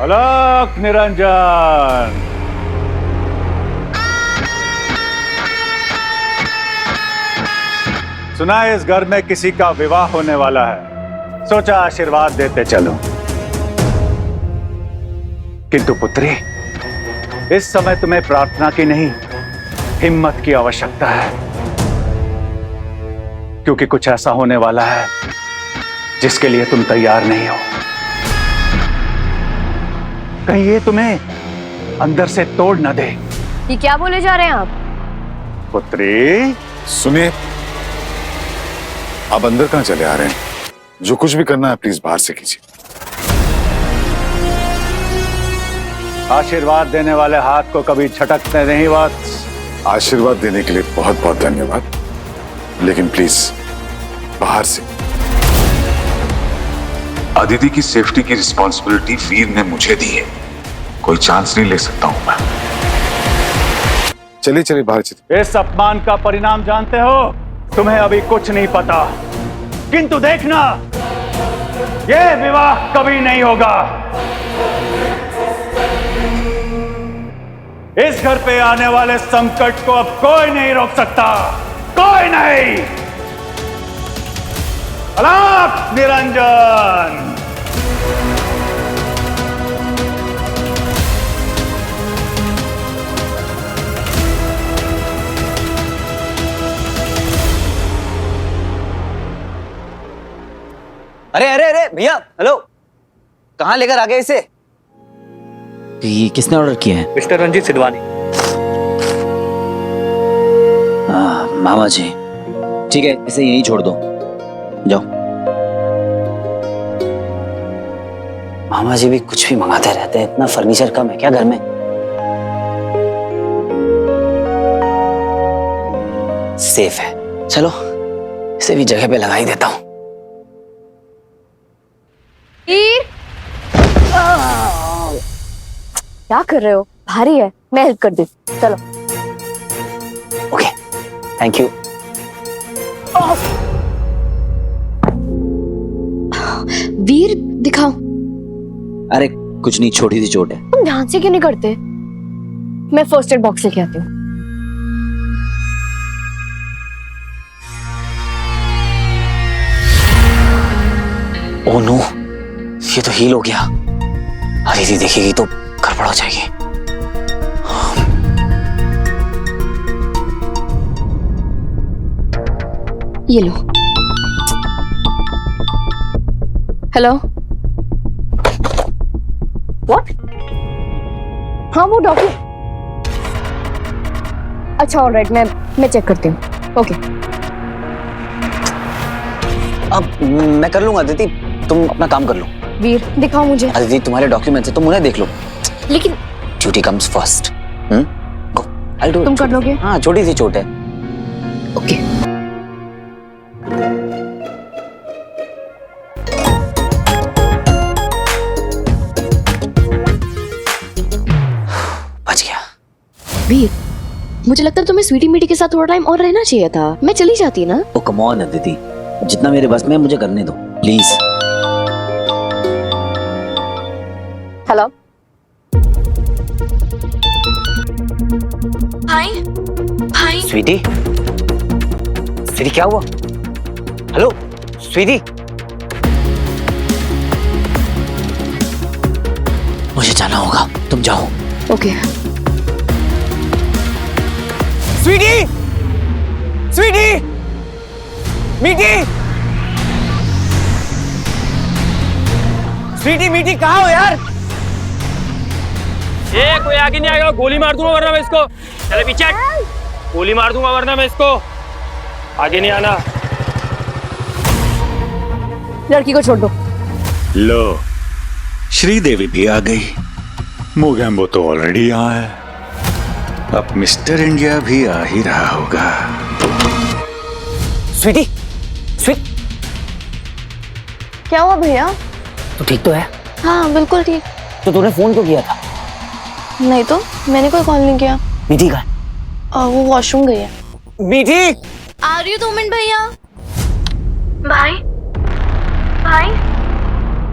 अलग निरंजन। सुना है इस घर में किसी का विवाह होने वाला है, सोचा आशीर्वाद देते चलो। किंतु पुत्री, इस समय तुम्हें प्रार्थना की नहीं, हिम्मत की आवश्यकता है, क्योंकि कुछ ऐसा होने वाला है जिसके लिए तुम तैयार नहीं हो। कहीं ये तुम्हें अंदर से तोड़ न दे। ये क्या बोले जा रहे हैं आप? पुत्री सुनिए, आप अंदर कहां चले आ रहे हैं? जो कुछ भी करना है प्लीज बाहर से कीजिए। आशीर्वाद देने वाले हाथ को कभी झटकते नहीं वत्स। आशीर्वाद देने के लिए बहुत बहुत धन्यवाद, लेकिन प्लीज बाहर से। अदिति की सेफ्टी की रिस्पॉन्सिबिलिटी वीर ने मुझे दी है, कोई चांस नहीं ले सकता हूं मैं। चलिए चलिए बाहर चलिए। इस अपमान का परिणाम जानते हो? तुम्हें अभी कुछ नहीं पता, किंतु देखना, यह विवाह कभी नहीं होगा। इस घर पे आने वाले संकट को अब कोई नहीं रोक सकता, कोई नहीं। अलग निरंजन। अरे अरे अरे भैया, हेलो, कहाँ लेकर आ गए इसे? ये किसने ऑर्डर किया है? मिस्टर रंजीत सिडवानी। मामा जी, ठीक है, इसे यहीं छोड़ दो, जाओ। मामा जी भी कुछ भी मंगाते रहते हैं, इतना फर्नीचर कम है क्या घर में? सेफ है, चलो इसे भी जगह पे लगा ही देता हूं। क्या कर रहे हो? भारी है, मैं हेल्प कर दी। चलो। Okay, thank you. वीर दिखाओ। अरे कुछ नहीं, छोटी सी चोट है। तुम ध्यान से क्यों नहीं करते? मैं फर्स्ट एड बॉक्स लेके आती हूँ। ओह नो, ये तो हील हो गया। अदिति देखेगी तो गड़बड़ हो जाएगी। ये लो। हेलो। व्हाट? हाँ वो डॉक्टर। अच्छा ऑलराइट, मैं चेक करती हूँ। ओके। अब मैं कर लूंगा अदिति, तुम अपना काम कर लो। वीर दिखाओ मुझे। अदिति तुम्हारे डॉक्यूमेंट्स है, तुम उन्हें देख लो। लेकिन duty comes first. Go, I do. तुम कर लोगे? हाँ, छोटी सी चोट है। ओके। बच गया। वीर, मुझे लगता है तुम्हें स्वीटी मीटी के साथ थोड़ा टाइम और रहना चाहिए था। मैं चली जाती ना। ओ कम ऑन अदिति, जितना मेरे बस में है मुझे करने दो प्लीज। हेलो। भाई भाई स्वीटी, स्वीटी क्या हुआ? हेलो स्वीटी, मुझे जाना होगा, तुम जाओ। ओके। स्वीटी, स्वीटी, मीठी, स्वीटी मीठी कहाँ हो यार? कोई आगे नहीं आएगा, गोली मार दूंगा वरना मैं इसको। चले पीछे, गोली मार दूंगा वरना मैं इसको। आगे नहीं आना। लड़की को छोड़ दो। लो, श्रीदेवी भी आ गई। मोगैम्बो तो ऑलरेडी यहाँ है, अब मिस्टर इंडिया भी आ ही रहा होगा। स्वीटी, स्वीट, क्या हुआ भैया? तू ठीक तो है? हाँ बिल्कुल ठीक। तो तूने फोन क्यों किया था? नहीं तो मैंने कोई कॉल नहीं किया। मीठी का? वो वॉशरूम गई है। मीठी, आ रही हो 2 मिनट भैया। भाई भाई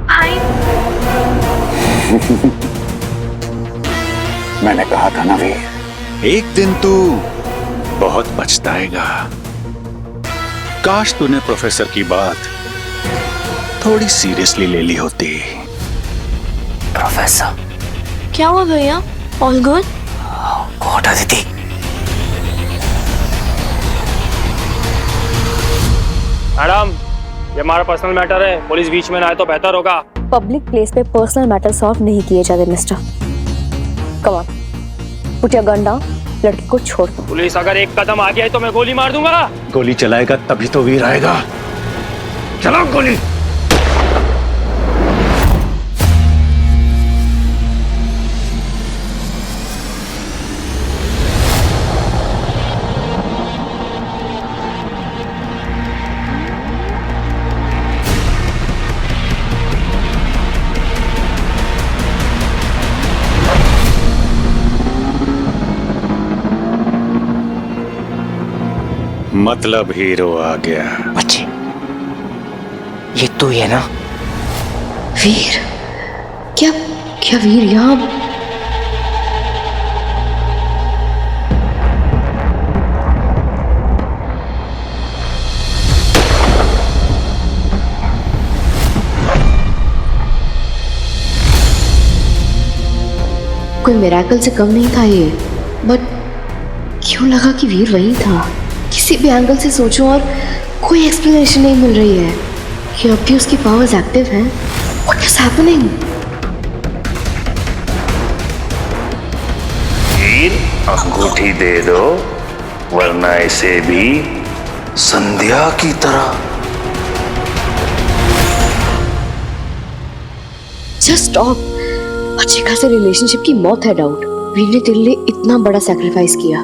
भाई मैंने कहा था ना वीर, एक दिन तू बहुत पछताएगा। काश तूने प्रोफेसर की बात थोड़ी सीरियसली ले ली होती। प्रोफेसर क्या हुआ भैया? All good? को हटा देती। मैडम, ये हमारा पर्सनल मैटर है, पुलिस बीच में ना आए तो बेहतर होगा। पब्लिक प्लेस पे पर्सनल मैटर सॉल्व नहीं किए जाते mister. Come on, put your gun down, लड़की को छोड़ दो। पुलिस अगर एक कदम आगे आई तो मैं गोली मार दूंगा। गोली चलाएगा तभी तो वीर आएगा। चलाओ गोली। मतलब हीरो आ गया। बच्चे, ये तू ही है ना? वीर? क्या क्या वीर यहाँ? कोई मिरेकल से कम नहीं था ये, बट क्यों लगा कि वीर वही था? किसी भी एंगल से सोचो और कोई एक्सप्लेनेशन नहीं मिल रही है कि अब भी उसकी पावर्स एक्टिव हैं। What is happening? वीर, अंगूठी दे दो, वरना इसे भी संध्या की तरह। Just stop. अच्छे खासे रिलेशनशिप की मौत है डाउट। वीर ने तेरे लिए इतना बड़ा सैक्रिफाइस किया,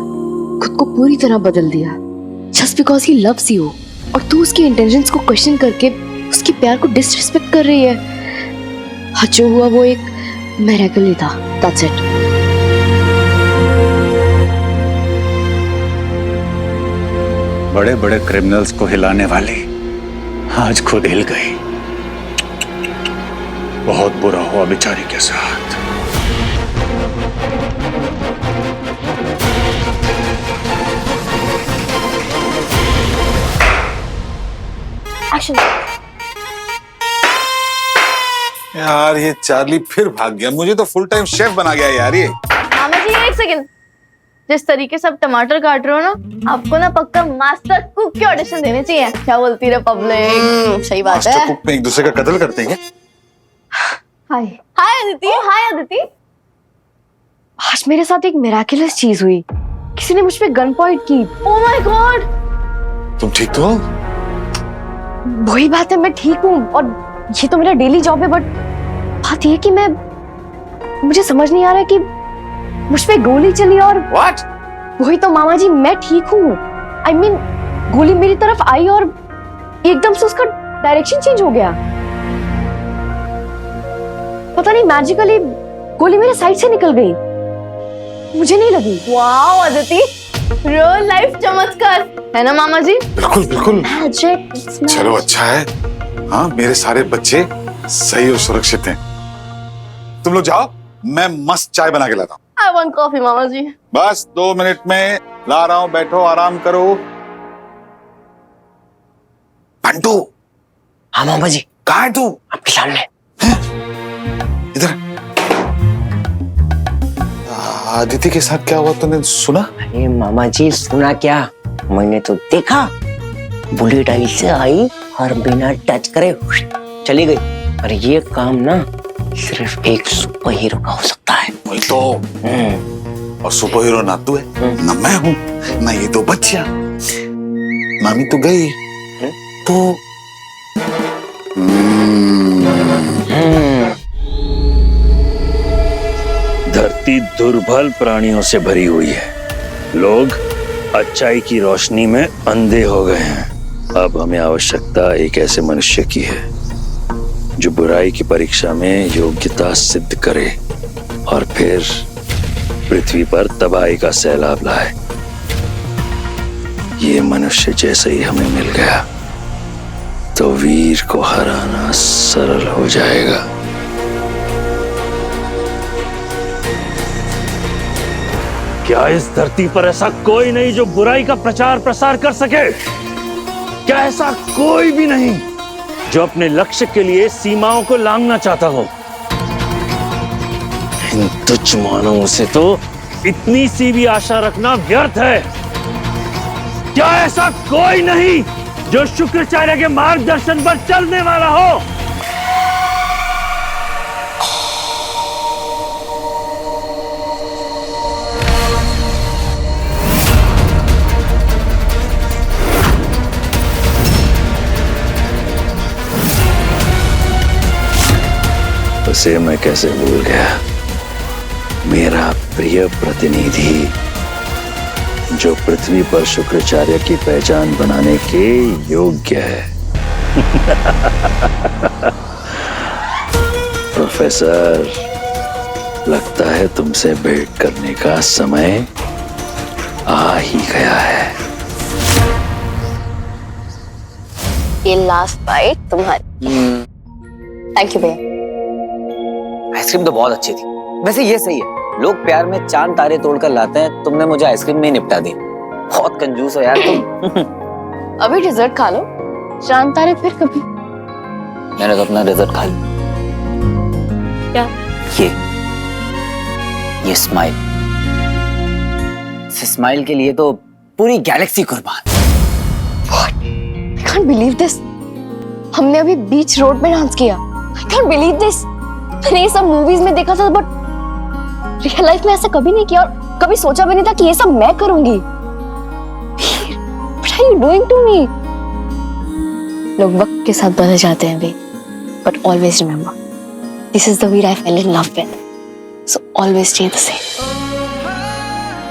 खुद को पूरी तरह बदल दिया, just because he loves you, और तू उसकी इंटेंशंस को क्वेश्चन करके उसके प्यार को डिसरिस्पेक्ट कर रही है। हाँ, जो हुआ वो एक मिरेकल ही था। That's it. बड़े बड़े क्रिमिनल्स को हिलाने वाली आज खुद हिल गई। बहुत बुरा हुआ बेचारी के साथ। एक्शन। यार ये चार्ली फिर भाग गया। मुझे तो फुल टाइम शेफ बना गया यार ये। मामा जी एक सेकंड, जिस तरीके से आप टमाटर काट रहे हो ना, आपको ना पक्का मास्टर कुक के ऑडिशन देने चाहिए। क्या बोलती है पब्लिक? सही बात है। मास्टर कुक में एक दूसरे का कत्ल करते हैं क्या? हाय हाय अदिति। हाय अदिति। आज मेरे साथ एक मिरेकुलस चीज हुई। किसी ने मुझ पे गन पॉइंट की। Oh my God. तुम ठीक तो हो? वही बात है, मैं ठीक हूँ और ये तो मेरा डेली जॉब है, बट बात ये कि मुझे समझ नहीं आ रहा है कि मुझ पे गोली चली और What? वही तो मामा जी, मैं ठीक हूँ। I mean, गोली मेरी तरफ आई और एकदम से उसका डायरेक्शन चेंज हो गया। पता नहीं मैजिकली गोली मेरे साइड से निकल गई, मुझे नहीं लगी। वाओ अदिति, रियल लाइफ चमत्कार है ना मामा जी? बिल्कुल बिल्कुल। मैजिक। चलो अच्छा है, हाँ मेरे सारे बच्चे सही और सुरक्षित हैं। तुम लोग जाओ, मैं मस्त चाय बना के लाता हूँ। I want coffee मामा जी। बस 2 मिनट में ला रहा हूँ, बैठो आराम करो। बंटू। हाँ मामा जी। कहाँ है तू? आपके सामने। इधर। आदिति के साथ क्या हुआ तूने सुना? अरे मामा जी, सुना क्या, मैंने तो देखा। बुलेट आई से आई और बिना टच करे चली गई। और ये काम ना सिर्फ एक सुपर हीरो का हो सकता है। वही तो। और सुपर हीरो ना तू है ना मैं हूँ ना ये 2 बच्चियां। मामी तो गई तो धरती दुर्बल प्राणियों से भरी हुई है। लोग अच्छाई की रोशनी में अंधे हो गए हैं। अब हमें आवश्यकता एक ऐसे मनुष्य की है जो बुराई की परीक्षा में योग्यता सिद्ध करे और फिर पृथ्वी पर तबाही का सैलाब लाए। ये मनुष्य जैसे ही हमें मिल गया तो वीर को हराना सरल हो जाएगा। क्या इस धरती पर ऐसा कोई नहीं जो बुराई का प्रचार प्रसार कर सके? क्या ऐसा कोई भी नहीं जो अपने लक्ष्य के लिए सीमाओं को लांघना चाहता हो? इन तुच्छ मानवों से तो इतनी सी भी आशा रखना व्यर्थ है। क्या ऐसा कोई नहीं जो शुक्राचार्य के मार्गदर्शन पर चलने वाला हो? उसे मैं कैसे भूल गया, मेरा प्रिय प्रतिनिधि जो पृथ्वी पर शुक्राचार्य की पहचान बनाने के योग्य है। प्रोफेसर, लगता है तुमसे भेंट करने का समय आ ही गया है। ये लास्ट बाइट तुम्हारी। थैंक यू भैया। आइसक्रीम तो बहुत अच्छी थी। वैसे ये सही है, लोग प्यार में चांद तारे तोड़कर लाते हैं, तुमने मुझे आइसक्रीम में ही निपटा दी। बहुत कंजूस हो यार तुम। अभी डिजर्ट खा लो, चांद तारे फिर कभी। मैंने तो अपना डिजर्ट खा लिया। क्या? ये स्माइल। इस स्माइल के लिए तो पूरी गैलेक्सी कुर्बान। I can't believe this. हमने अभी बीच रोड में डांस किया। I can't believe this. मैंने ये सब मूवीज में देखा था, बट रियल लाइफ में ऐसा कभी नहीं किया और कभी सोचा भी नहीं था कि ये सब मैं करूंगी। What are you doing to me? लोग वक्त के साथ बदल जाते हैं बे, but always remember, this is the Veer I fell in love with. So always stay the same.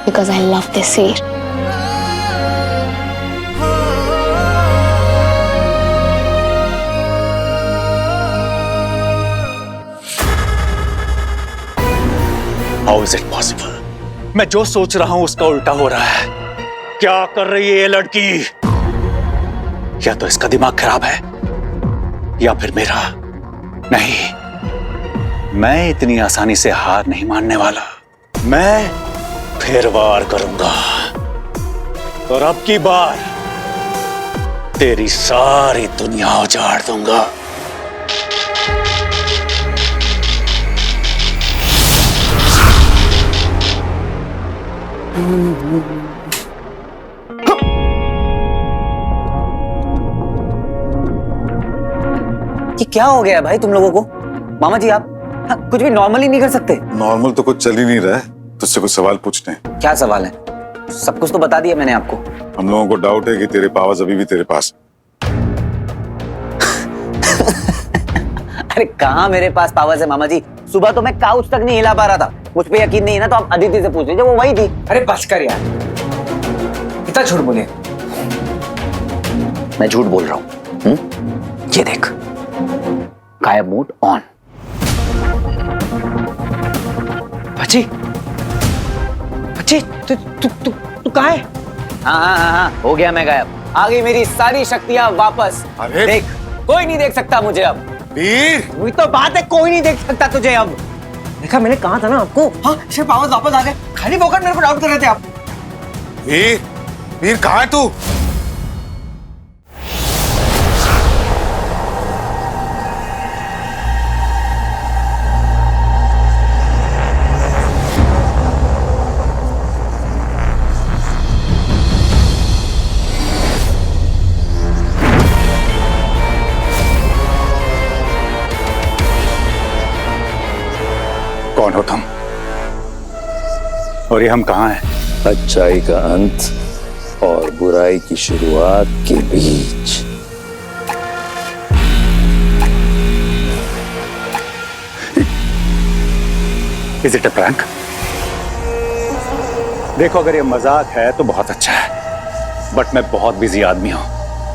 Because I love this Veer. How is it possible? मैं जो सोच रहा हूं उसका उल्टा हो रहा है। क्या कर रही है ये लड़की? या तो इसका दिमाग खराब है या फिर मेरा। नहीं, मैं इतनी आसानी से हार नहीं मानने वाला। मैं फिर वार करूंगा और अब की बार तेरी सारी दुनिया उजाड़ दूंगा। ये क्या हो गया है भाई तुम लोगों को? मामा जी आप कुछ भी नॉर्मली नहीं कर सकते? नॉर्मल तो कुछ चल ही नहीं रहा है, तुझसे कुछ सवाल पूछने हैं। क्या सवाल है? सब कुछ तो बता दिया मैंने आपको। हम लोगों को डाउट है कि तेरे पावर्स अभी भी तेरे पास। अरे कहाँ मेरे पास पावर्स है मामा जी? सुबह तो मैं काउच तक नहीं हिला पा रहा था। मुझ पे यकीन नहीं है ना तो आप अदिति से पूछ लीजिए, वो वही थी। अरे बस कर यार, इतना झूठ बोले। मैं झूठ बोल रहा हूँ। ये देख, गायब मोड ऑन। बच्ची, बच्ची, तू कहाँ है? हाँ, हो गया मैं गायब। आ गई मेरी सारी शक्तियां वापस। अरे देख, कोई नहीं देख सकता मुझे अब। वीर, वही तो बात है, कोई नहीं देख सकता तुझे अब। देखा, मैंने कहा था ना आपको। हाँ, सिर्फ पावर्स वापस आ गए। खाली फोकट मेरे को डाउट कर रहे थे आप। वीर, वीर कहाँ है तू? कौन हो तुम? और ये हम कहाँ हैं? अच्छाई का अंत और बुराई की शुरुआत के बीच। Is it a prank? देखो, अगर ये मजाक है तो बहुत अच्छा है, बट मैं बहुत बिजी आदमी हूँ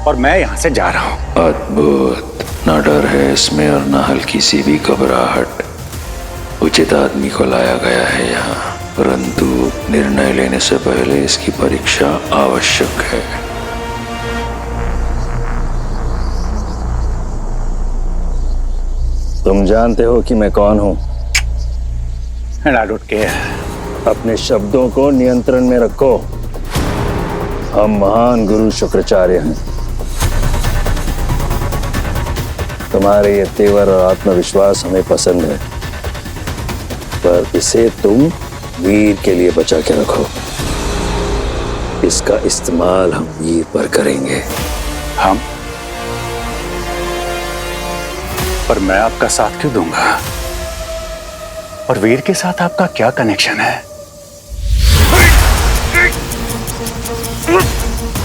और मैं यहाँ से जा रहा हूँ। अद्भुत, ना डर है इसमें और ना हल्की सी भी घबराहट। उचित आदमी को लाया गया है यहाँ, परंतु निर्णय लेने से पहले इसकी परीक्षा आवश्यक है। तुम जानते हो कि मैं कौन हूं? And I don't care. अपने शब्दों को नियंत्रण में रखो। हम महान गुरु शुक्राचार्य हैं। तुम्हारे ये तेवर और आत्मविश्वास हमें पसंद है, पर इसे तुम वीर के लिए बचा के रखो। इसका इस्तेमाल हम वीर पर करेंगे। हम? पर मैं आपका साथ क्यों दूंगा? और वीर के साथ आपका क्या कनेक्शन है?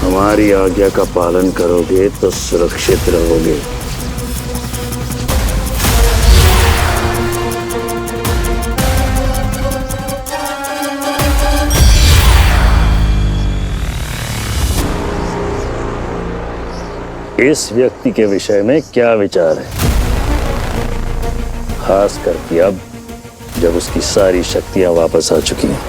हमारी आज्ञा का पालन करोगे तो सुरक्षित रहोगे। इस व्यक्ति के विषय में क्या विचार है, खास करके अब जब उसकी सारी शक्तियां वापस आ चुकी हैं?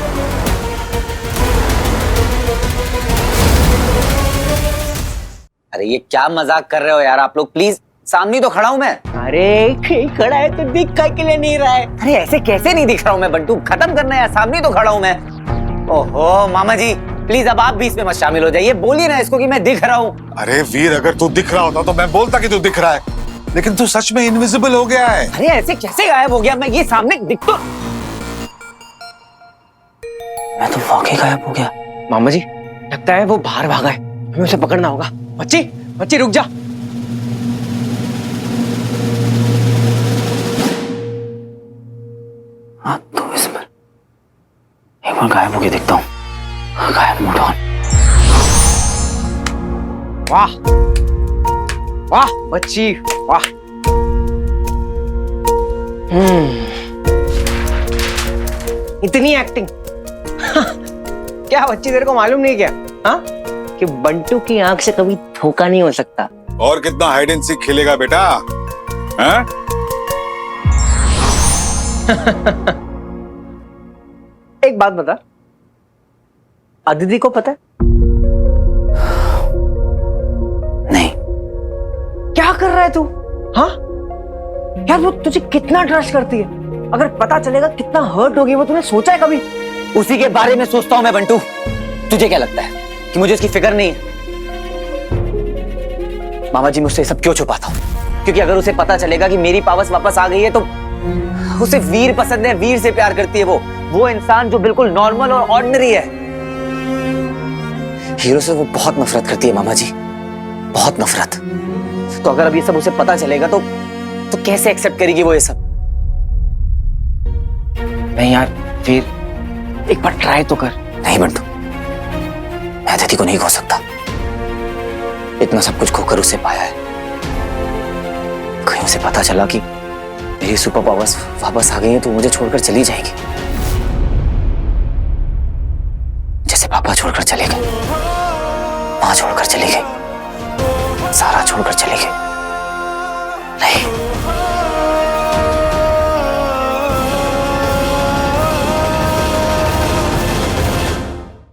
अरे ये क्या मजाक कर रहे हो यार आप लोग, प्लीज सामने तो खड़ा हूं मैं। अरे खड़ा है तो दिख के लिए नहीं रहा है। अरे ऐसे कैसे नहीं दिख रहा हूं मैं बंटू, खत्म करना है, सामने तो खड़ा हूं मैं। ओहो मामा जी प्लीज अब आप भी इसमें मत शामिल हो जाइए, बोलिए ना इसको कि मैं दिख रहा हूँ। अरे वीर, अगर तू दिख रहा होता तो मैं बोलता कि तू दिख रहा है, लेकिन तू सच में इनविजिबल हो गया है। अरे ऐसे कैसे गायब हो गया मैं, ये सामने दिख तो, मैं तो वाकई गायब हो गया। मामा जी लगता है वो बाहर भागा है, हमें उसे पकड़ना होगा। बच्ची बच्ची रुक जा। हाँ तो इस पर एक बार गायब होके देखता हूँ। गायब मोड ऑन। वाह वाह बच्ची वाह। इतनी एक्टिंग क्या बच्ची तेरे को मालूम नहीं क्या? हाँ कि बंटू की आंख से कभी धोखा नहीं हो सकता। और कितना हाइड एंड सीक खेलेगा बेटा? हैं? एक बात बता, अदिति को पता है? नहीं। क्या कर रहा है तू? हाँ यार वो तुझे कितना ट्रस्ट करती है, अगर पता चलेगा कितना हर्ट होगी वो, तूने सोचा है कभी? उसी के बारे में सोचता हूं मैं बंटू। तुझे क्या लगता है कि मुझे उसकी फिक्र नहीं है? मामा जी मुझसे सब क्यों छुपाता हूं? क्योंकि अगर उसे पता चलेगा कि मेरी पावर्स वापस आ गई है तो उसे वीर पसंद है, वीर से प्यार करती है वो इंसान जो बिल्कुल नॉर्मल और ऑर्डिनरी है। हीरो से वो बहुत नफरत करती है मामा जी, बहुत नफरत। तो अगर अब ये सब उसे पता चलेगा तो कैसे एक्सेप्ट करेगी वो ये सब? नहीं यार फिर एक बार ट्राई तो कर। नहीं बंटू, मैं अदिति को नहीं खो सकता। इतना सब कुछ खोकर उसे पाया है, कहीं उसे पता चला कि मेरी सुपर पावर्स वापस आ गई हैं तो मुझे छोड़कर चली जाएगी, जैसे पापा छोड़कर चले गए, माँ छोड़कर चली गई, सारा छोड़कर चली गई।